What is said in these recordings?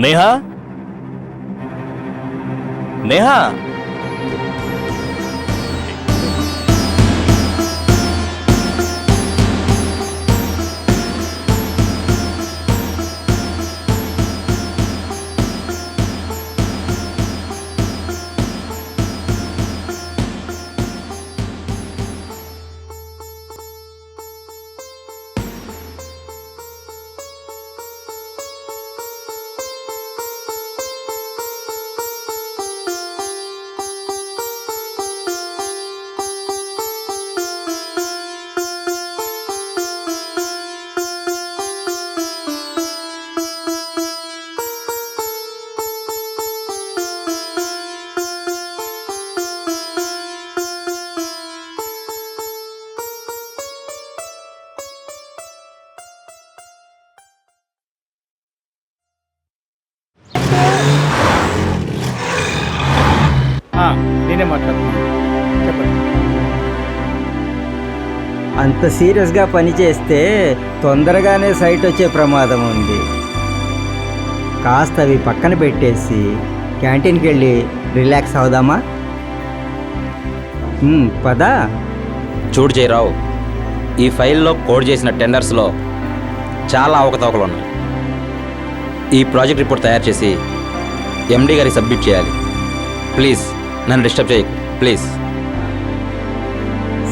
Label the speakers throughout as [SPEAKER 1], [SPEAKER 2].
[SPEAKER 1] నేహా, నేహా,
[SPEAKER 2] నేనే మాట్లాడుతున్నాను, చెప్పండి.
[SPEAKER 3] అంత సీరియస్గా పనిచేస్తే తొందరగానే సైట్ వచ్చే ప్రమాదం ఉంది. కాస్త అవి పక్కన పెట్టేసి క్యాంటీన్కి వెళ్ళి రిలాక్స్ అవుదామా? పదా.
[SPEAKER 4] చూడు జయరావు, ఈ ఫైల్లో కోడ్ చేసిన టెండర్స్లో చాలా అవకతవకలు ఉన్నాయి. ఈ ప్రాజెక్ట్ రిపోర్ట్ తయారు చేసి ఎండి గారికి సబ్మిట్ చేయాలి. ప్లీజ్ నన్ను డిస్టర్బ్ చేయకు, ప్లీజ్.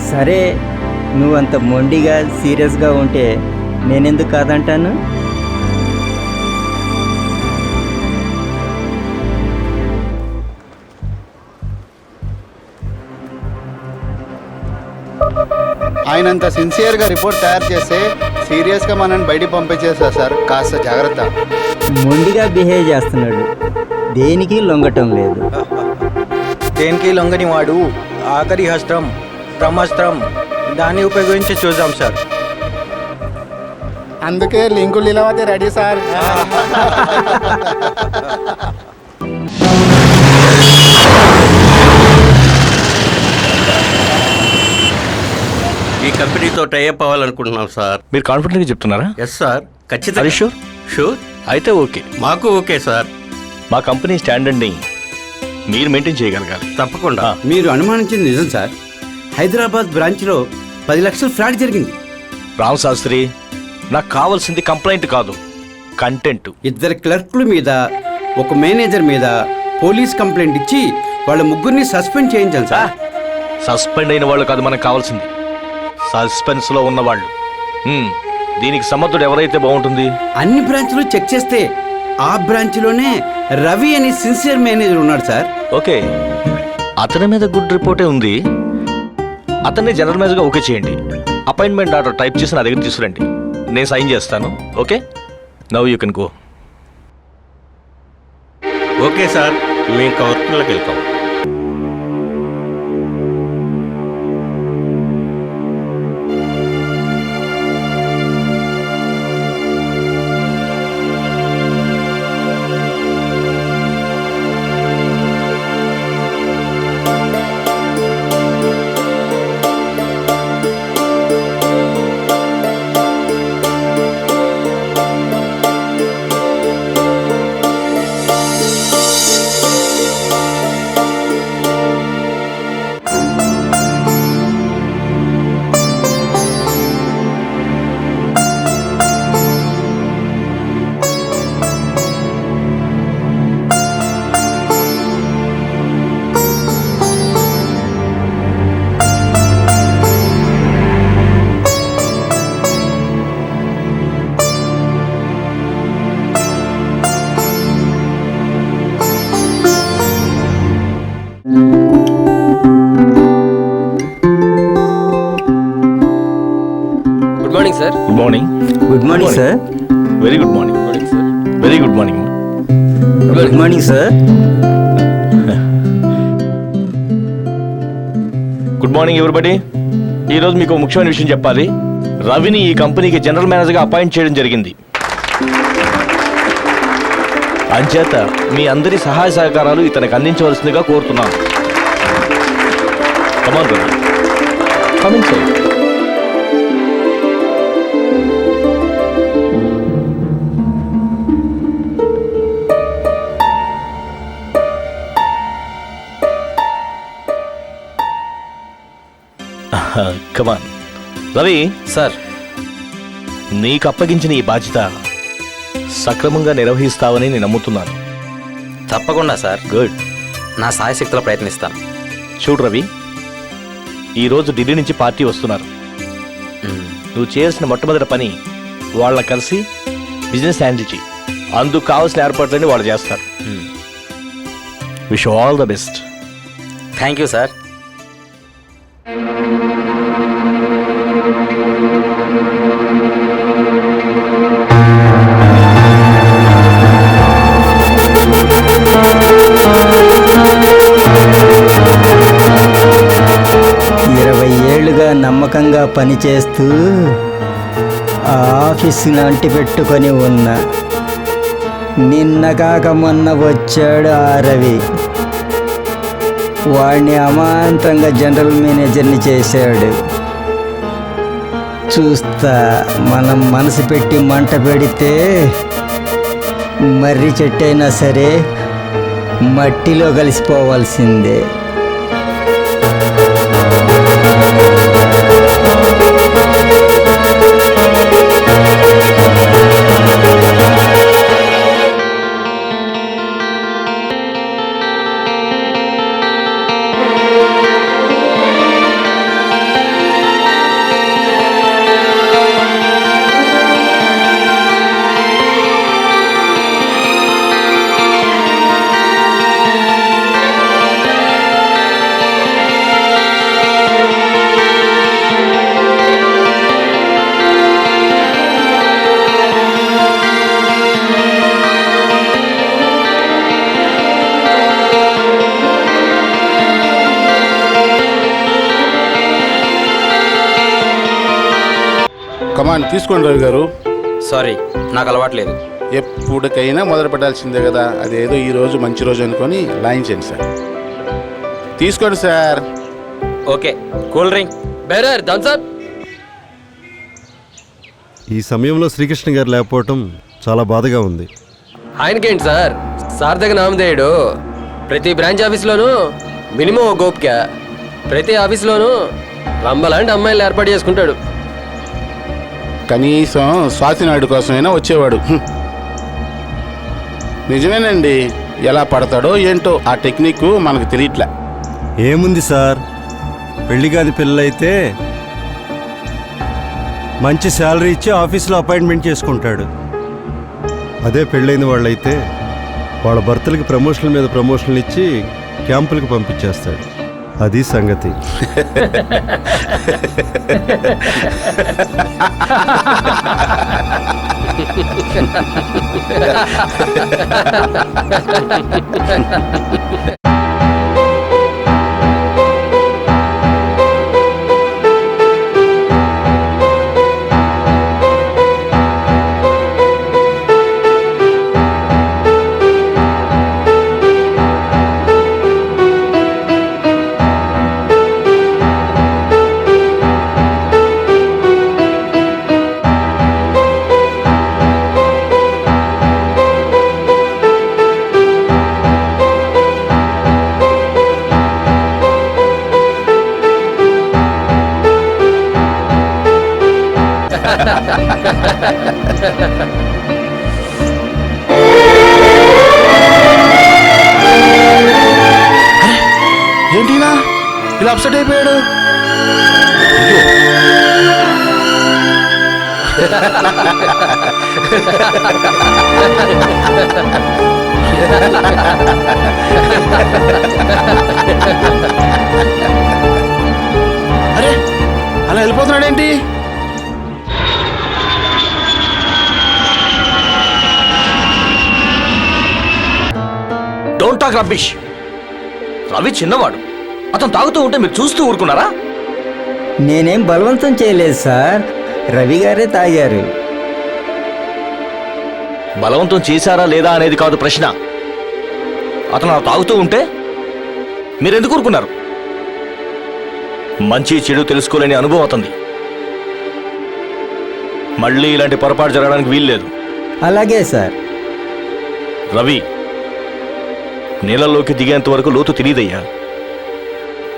[SPEAKER 3] సరే, నువ్వంత మొండిగా సీరియస్గా ఉంటే నేనెందుకు కాదంటాను?
[SPEAKER 5] ఆయనంత సిన్సియర్గా రిపోర్ట్ తయారు చేస్తే సీరియస్గా మనల్ని బయటికి పంపించేస్తారు సార్. కాస్త జాగ్రత్త.
[SPEAKER 3] మొండిగా బిహేవ్ చేస్తున్నాడు, దేనికి లొంగటం లేదు.
[SPEAKER 2] దేనికి లొంగని వాడు ఆఖరి హస్త్రం బ్రహ్మాస్త్రం, దాన్ని ఉపయోగించి చూద్దాం సార్.
[SPEAKER 5] అందుకే లింకు లీలావతి రెడీ సార్.
[SPEAKER 6] ఈ కంపెనీతో టైఅప్ అవ్వాలనుకుంటున్నాం సార్.
[SPEAKER 1] మీరు కాన్ఫిడెంట్గా చెప్తున్నారా?
[SPEAKER 6] ఎస్ సార్, ఖచ్చితంగా.
[SPEAKER 1] షూర్?
[SPEAKER 6] షూర్.
[SPEAKER 1] అయితే ఓకే.
[SPEAKER 6] మాకు ఓకే సార్.
[SPEAKER 1] మా కంపెనీ స్టాండర్డ్ని మీరు మెయింటైన్ చేయగలగాలి.
[SPEAKER 6] తప్పకుండా.
[SPEAKER 7] మీరు అనుమానించింది నిజం సార్. హైదరాబాద్ బ్రాంచ్లో 10 లక్షల ఫ్రాడ్ జరిగింది.
[SPEAKER 1] రామ్ శాస్త్రి, నాకు కావాల్సింది కంప్లైంట్ కాదు, కంటెంట్.
[SPEAKER 7] 2 క్లర్కుల మీద, ఒక మేనేజర్ మీద పోలీస్ కంప్లైంట్ ఇచ్చి వాళ్ళ ముగ్గురిని సస్పెండ్ చేయించాను సార్.
[SPEAKER 1] సస్పెండ్ అయిన వాళ్ళు కాదు మనకు కావాల్సింది, సస్పెన్స్లో ఉన్నవాళ్ళు. దీనికి సమర్థుడు ఎవరైతే బాగుంటుంది?
[SPEAKER 7] అన్ని బ్రాంచ్లు చెక్ చేస్తే ఆ బ్రాంచ్లోనే రవి అని సిన్సియర్ మేనేజర్ ఉన్నాడు సార్.
[SPEAKER 1] ఓకే, అతని మీద గుడ్ రిపోర్టే ఉంది. అతన్ని జనరల్ మేనేజర్గా ఓకే చేయండి. అపాయింట్మెంట్ ఆర్డర్ టైప్ చేసి నా దగ్గర తీసుకురండి, నేను సైన్ చేస్తాను. Okay, now you can go.
[SPEAKER 6] Okay sir, మేము వర్క్లోకి వెళ్తాం.
[SPEAKER 4] Good morning sir.
[SPEAKER 1] Good morning.
[SPEAKER 3] Good morning sir.
[SPEAKER 1] Very good morning. Very good morning.
[SPEAKER 3] Good morning sir.
[SPEAKER 1] Good morning everybody. ఈరోజు మీకు ముఖ్యమైన విషయం చెప్పాలి. రవిని ఈ కంపెనీకి జనరల్ మేనేజర్గా అపాయింట్ చేయడం జరిగింది. అంచేత మీ అందరి సహాయ సహకారాలు ఇతనికి అందించవలసిందిగా కోరుతున్నాను. కమాన్ రవి, కమ్ ఇన్సైడ్. కమాన్ రవి,
[SPEAKER 4] సార్.
[SPEAKER 1] నీకు అప్పగించిన ఈ బాధ్యత సక్రమంగా నిర్వహిస్తావని నేను నమ్ముతున్నాను.
[SPEAKER 4] తప్పకుండా సార్.
[SPEAKER 1] గుడ్.
[SPEAKER 4] నా సాయశక్తిలో ప్రయత్నిస్తాను.
[SPEAKER 1] చూడు రవి, ఈరోజు ఢిల్లీ నుంచి పార్టీ వస్తున్నారు. నువ్వు చేయాల్సిన మొట్టమొదటి పని వాళ్ళని కలిసి బిజినెస్ హ్యాండిల్ చేయి. అందుకు కావాల్సిన ఏర్పాట్లన్నీ వాళ్ళు చేస్తారు. Wish all the best.
[SPEAKER 4] Thank you sir.
[SPEAKER 3] ఏళ్ళుగా నమ్మకంగా పనిచేస్తూ ఆ ఆఫీసును అంటిపెట్టుకొని ఉన్నా. నిన్న కాక మొన్న వచ్చాడు ఆ రవి. వాడిని అమాంతంగా జనరల్ మేనేజర్ని చేశాడు. చూస్తా, మనం మనసు పెట్టి మంట పెడితే మర్రి చెట్టైనా సరే మట్టిలో కలిసిపోవాల్సిందే.
[SPEAKER 5] కమాన్ తీసుకోండి రవి గారు.
[SPEAKER 4] సారీ, నాకు అలవాట్లేదు.
[SPEAKER 5] ఎప్పటికైనా మొదలు పెట్టాల్సిందే కదా. అదేదో ఈ రోజు మంచి రోజు అనుకొని లాయించండి సార్. తీసుకోండి sir.
[SPEAKER 4] Okay, cool drink. Bearer Thums Up.
[SPEAKER 8] ఈ సమయంలో శ్రీకృష్ణ గారు లేకపోవటం చాలా బాధగా ఉంది.
[SPEAKER 9] ఆయనకేంటి సార్, సార్థక నామధేయుడు. ప్రతి బ్రాంచ్ ఆఫీస్లోనూ మినిమం ఒక గోపిక, ప్రతి ఆఫీస్లోనూ రంబలాంటి అమ్మాయిలు ఏర్పాటు చేసుకుంటాడు.
[SPEAKER 5] కనీసం స్వాతినాయుడు కోసమైనా వచ్చేవాడు. నిజమేనండి, ఎలా పడతాడో ఏంటో ఆ టెక్నిక్ మనకు తెలియట్లే.
[SPEAKER 8] ఏముంది సార్, పెళ్లి కాని పిల్లలైతే మంచి శాలరీ ఇచ్చి ఆఫీస్లో అపాయింట్మెంట్ చేసుకుంటాడు. అదే పెళ్ళైన వాళ్ళైతే వాళ్ళ భర్తలకి ప్రమోషన్ల మీద ప్రమోషన్లు ఇచ్చి క్యాంపులకు పంపించేస్తాడు. అది సంగతి.
[SPEAKER 5] ఏంటినా ఇలా అప్సెట్ అయిపోయాడు? అరే అలా వెళ్ళిపోతున్నాడేంటి?
[SPEAKER 1] Don't talk rubbish. రవి చిన్నవాడు, అతను తాగుతూ ఉంటే మీరు చూస్తూ ఊరుకున్నారా?
[SPEAKER 3] నేనేం బలవంతం చేయలేదు సార్, రవి గారే తాగారు.
[SPEAKER 1] బలవంతం చేశారా లేదా అనేది కాదు ప్రశ్న. అతను అలా తాగుతూ ఉంటే మీరెందుకు ఊరుకున్నారు? మంచి చెడు తెలుసుకోలేని అనుభవం అతనిది. మళ్ళీ ఇలాంటి పొరపాటు జరగడానికి వీల్లేదు.
[SPEAKER 3] అలాగే సార్.
[SPEAKER 1] రవి, నీళ్ళలోకి దిగేంత వరకు లోతు తెలియదయ్యా.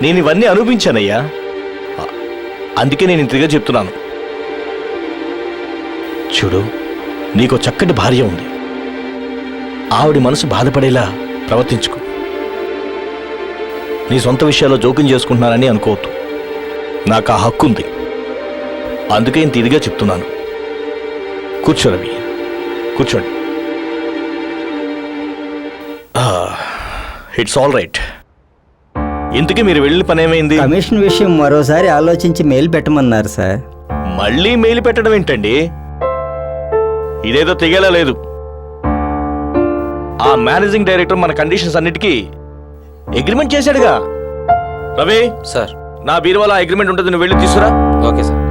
[SPEAKER 1] నేను ఇవన్నీ అనుభవించానయ్యా. అందుకే నేను ఇంతగా చెప్తున్నాను. చూడు, నీకు చక్కటి భార్య ఉంది. ఆవిడ మనసు బాధపడేలా ప్రవర్తించుకో. నీ సొంత విషయాల్లో జోక్యం చేసుకుంటున్నానని అనుకోవద్దు. నాకు ఆ హక్కు ఉంది. అందుకే ఇంత ఇదిగా చెప్తున్నాను. కూర్చో రవి, కూర్చోండి. It's all right. ఇంతకీ మీరు వెళ్ళిన పని ఏమైంది?
[SPEAKER 3] కమిషన్ విషయం మరోసారి ఆలోచించి మెయిల్ పెట్టమన్నారు సార్.
[SPEAKER 1] మళ్ళీ మెయిల్ పెట్టడం ఏంటండి? ఇదేదో తెగేలా లేదు. ఆ మేనేజింగ్ డైరెక్టర్ మన కండిషన్స్ అన్నిటికీ అగ్రిమెంట్ చేశాడుగా. రవి,
[SPEAKER 4] సార్.
[SPEAKER 1] నా బీరువాలో అగ్రిమెంట్ ఉంటుంది, నువ్వు వెళ్ళి తీసుకురా.
[SPEAKER 4] Okay sir.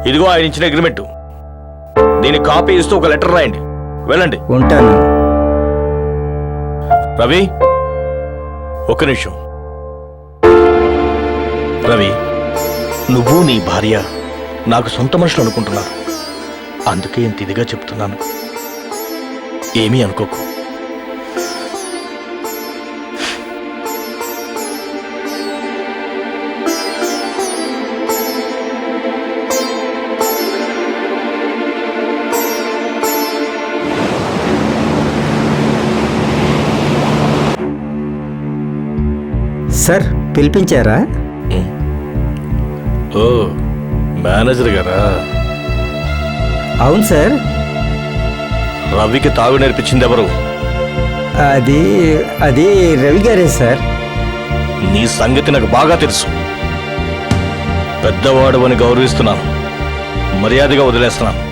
[SPEAKER 1] ఇదిగో ఆయన ఇచ్చిన అగ్రిమెంట్. దీని కాపీ ఇస్తూ ఒక లెటర్ రాయండి. వెళ్ళండి.
[SPEAKER 3] ఉంటాను.
[SPEAKER 1] రవి, ఒక్క నిమిషం. రవి, నువ్వు నీ భార్య నాకు సొంత మనుషులు అనుకుంటున్నారు. అందుకే ఇంత ఇదిగా చెప్తున్నాను. ఏమీ అనుకోకు.
[SPEAKER 3] సార్ పిలిపించారా?
[SPEAKER 1] ఓ, మేనేజర్ గారా?
[SPEAKER 3] అవును సార్.
[SPEAKER 1] రవికి తాగు నేర్పించింది ఎవరు?
[SPEAKER 3] అది అది రవి గారే సార్.
[SPEAKER 1] నీ సంగతి నాకు బాగా తెలుసు. పెద్దవాడు అని గౌరవిస్తున్నాను, మర్యాదగా వదిలేస్తున్నాను.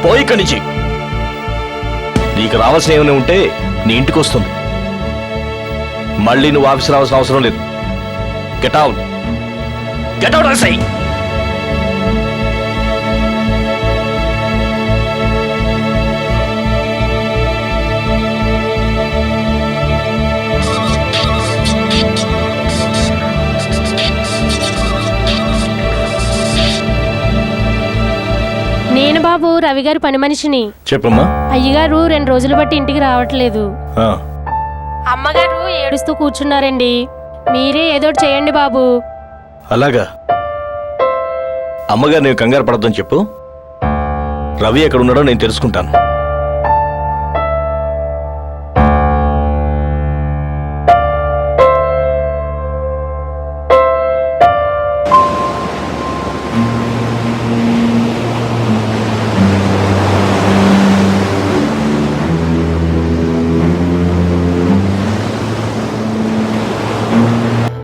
[SPEAKER 1] పోయి ఇక్కడి నుంచి. నీకు రావాల్సిన ఏమైనా ఉంటే నీ ఇంటికి వస్తుంది. మళ్ళీ నువ్వు ఆఫీస్ రావాల్సిన అవసరం లేదు. గెట్ అవుట్, గెట్ అవుట్ సై.
[SPEAKER 10] నేను బాబు రవి గారి పని మనిషిని.
[SPEAKER 1] చెప్పమ్మా.
[SPEAKER 10] అయ్యగారు 2 రోజులు బట్టి ఇంటికి రావట్లేదు. అమ్మగారు ఏడుస్తూ కూర్చున్నారండి. మీరే ఏదోటి చేయండి బాబు.
[SPEAKER 1] అలాగా? అమ్మగారు నేను కంగారు పడద్దని చెప్పు. రవి ఎక్కడ ఉన్నాడో నేను తెలుసుకుంటాను.